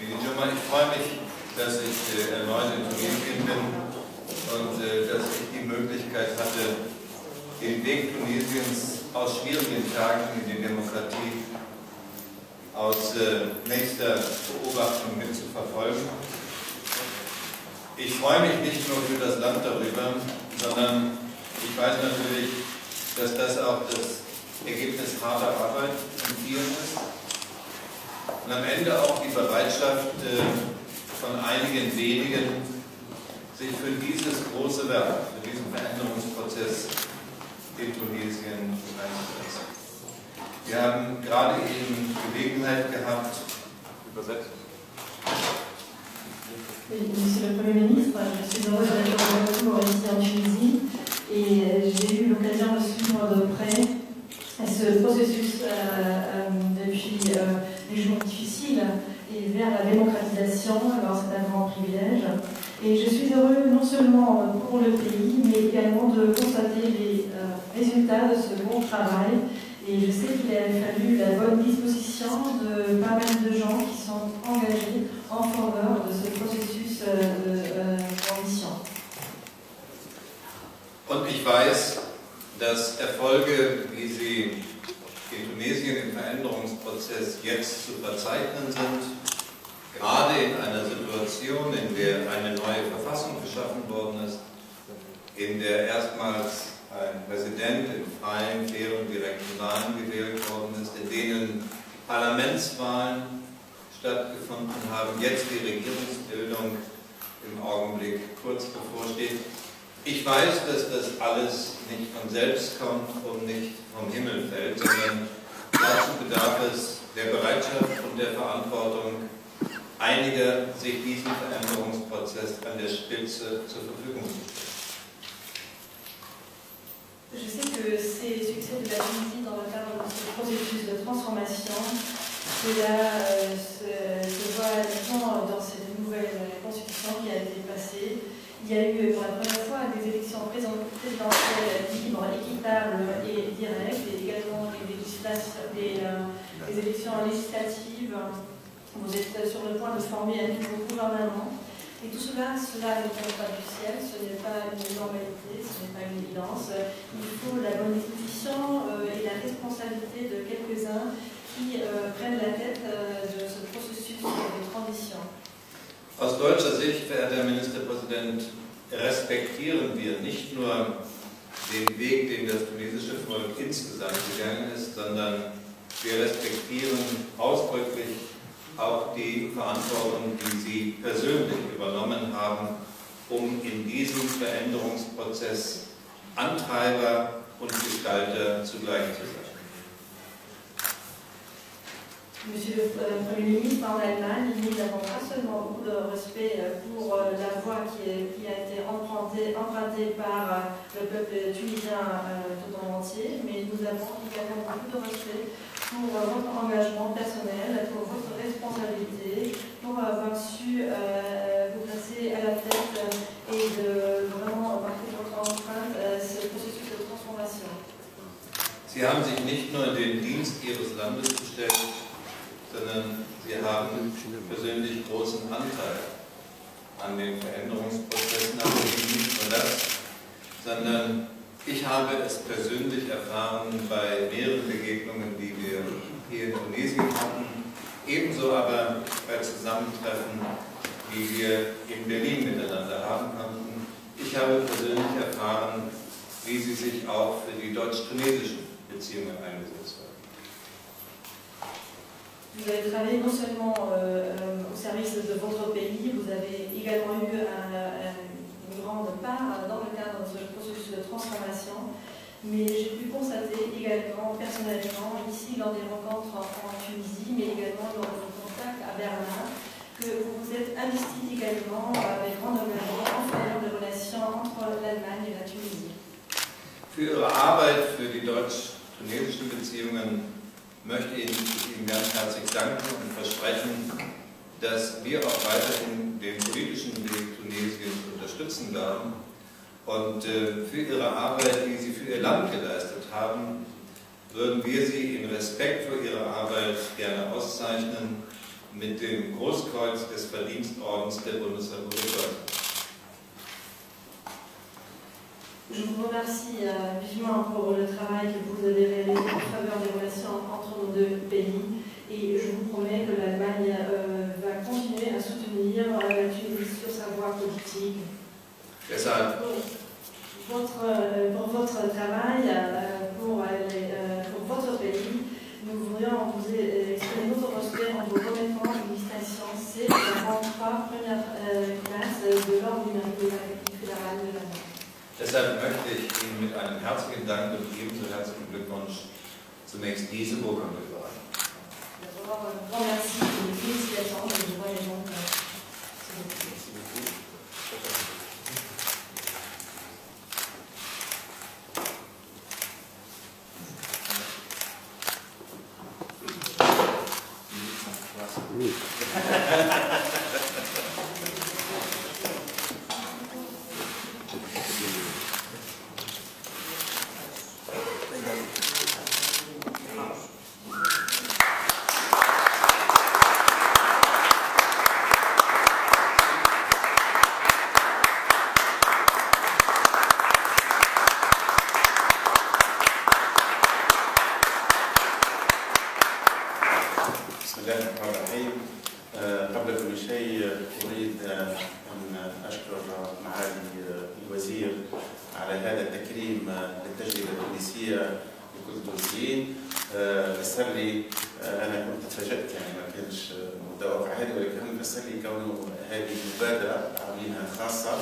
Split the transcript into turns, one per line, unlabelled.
Ich freue mich, dass ich erneut in Tunesien bin und dass ich die Möglichkeit hatte, den Weg Tunesiens aus schwierigen Tagen in die Demokratie aus nächster Beobachtung mitzuverfolgen. Ich freue mich nicht nur für das Land darüber, sondern ich weiß natürlich, dass das auch das Ergebnis harter Arbeit von vielen ist. Und am Ende auch die Bereitschaft von einigen wenigen, sich für dieses große Werk, für diesen Veränderungsprozess in Tunesien einzusetzen. Wir haben gerade eben Gelegenheit gehabt, übersetzt.
Monsieur le Premier ministre, je suis heureuse d'être de retour ici en Tunisie et j'ai eu l'occasion de suivre de près ce processus depuis des jours difficiles et vers la démocratisation. Alors c'est un grand privilège et je suis heureuse non seulement pour le pays mais également de constater les résultats de ce bon travail. Et je sais qu'il a fallu la bonne disposition de pas mal de gens qui sont engagés en faveur de ce processus de transition.
Und ich weiß, dass Erfolge, wie sie in Tunesien im Veränderungsprozess jetzt zu verzeichnen sind, gerade in einer Situation, in der eine neue Verfassung geschaffen worden ist, in der erstmals ein Präsident in freien, fairen, direkten Wahlen gewählt worden ist, in denen Parlamentswahlen stattgefunden haben, jetzt die Regierungsbildung im Augenblick kurz bevorsteht. Ich weiß, dass das alles nicht von selbst kommt und nicht vom Himmel fällt, sondern dazu bedarf es der Bereitschaft und der Verantwortung einiger, sich diesen Veränderungsprozess an der Spitze zur Verfügung zu stellen.
Je sais que ces succès de la Tunisie dans le cadre de ce processus de transformation, cela se voit maintenant dans cette nouvelle constitution qui a été passée. Il y a eu pour la première fois des élections présidentielles libres, équitables et directes, et également des élections législatives. Vous êtes sur le point de former un nouveau gouvernement. Et tout cela ne tombe pas du ciel, ce n'est pas une normalité, ce n'est pas une évidence. Il faut la bonne disposition et la responsabilité de quelques-uns qui prennent la tête de ce processus de transition.
Aus deutscher Sicht, verehrter Herr Ministerpräsident, respektieren wir nicht nur den Weg, den das tunesische Volk insgesamt gegangen ist, sondern wir respektieren ausdrücklich auch die Verantwortung, die Sie persönlich übernommen haben, um in diesem Veränderungsprozess Antreiber und Gestalter zugleich zu sein.
Monsieur le Premier ministre, en Allemagne, nous n'avons pas seulement beaucoup de respect pour la voie qui a été empruntée par le peuple tunisien tout en entier, mais nous avons également beaucoup de respect pour votre engagement personnel, pour votre responsabilité, pour avoir su vous passer à la tête et de vraiment marquer votre empreinte ce processus de transformation.
Sie haben sich nicht nur in den Dienst Ihres Landes gestellt, sondern Sie haben persönlich großen Anteil an den Veränderungsprozessen, aber nicht nur das, sondern ich habe es persönlich erfahren bei mehreren Begegnungen, die wir hier in Tunesien hatten, ebenso aber bei Zusammentreffen, die wir in Berlin miteinander haben konnten. Ich habe persönlich erfahren, wie Sie sich auch für die deutsch-tunesischen Beziehungen eingesetzt haben.
Vous avez travaillé non seulement au service de votre pays, vous avez également eu une grande part dans le cadre de ce processus de transformation, mais j'ai pu constater également personnellement, ici lors des rencontres en Tunisie, mais également lors de vos contacts à Berlin, que vous vous êtes investi également avec grand engagement en faveur des relations entre l'Allemagne et la Tunisie.
Für Ihre Arbeit für die deutsch-tunesischen Beziehungen möchte ich Ihnen ganz herzlich danken und versprechen, dass wir auch weiterhin den politischen Weg Tunesiens unterstützen werden. Und für Ihre Arbeit, die Sie für Ihr Land geleistet haben, würden wir Sie in Respekt für Ihre Arbeit gerne auszeichnen mit dem Großkreuz des Verdienstordens der Bundesrepublik Deutschland.
Je vous remercie vivement pour le travail que vous avez réalisé en faveur des relations entre nos deux pays et je vous promets que l'Allemagne va continuer à soutenir la Tunisie sur sa voie politique. Pour votre travail, pour votre pays, nous voudrions vous exprimer notre respect en vous remettant une distinction C, la 3 première classe de l'ordre du mérite fédéral de l'Allemagne.
Deshalb möchte ich Ihnen mit einem herzlichen Dank und ebenso herzlichen Glückwunsch zunächst diese Urkunde überreichen.
بسم الله الرحمن الرحيم. قبل كل شيء أريد أن أشكر معالي الوزير على هذا التكريم للتجربة التونسية لكل التونسيين. فسر لي أنا كنت تفاجأت يعني ما كانش متوقع هذه ولكن فسر لي كونه هذه مبادرة عاملينها خاصة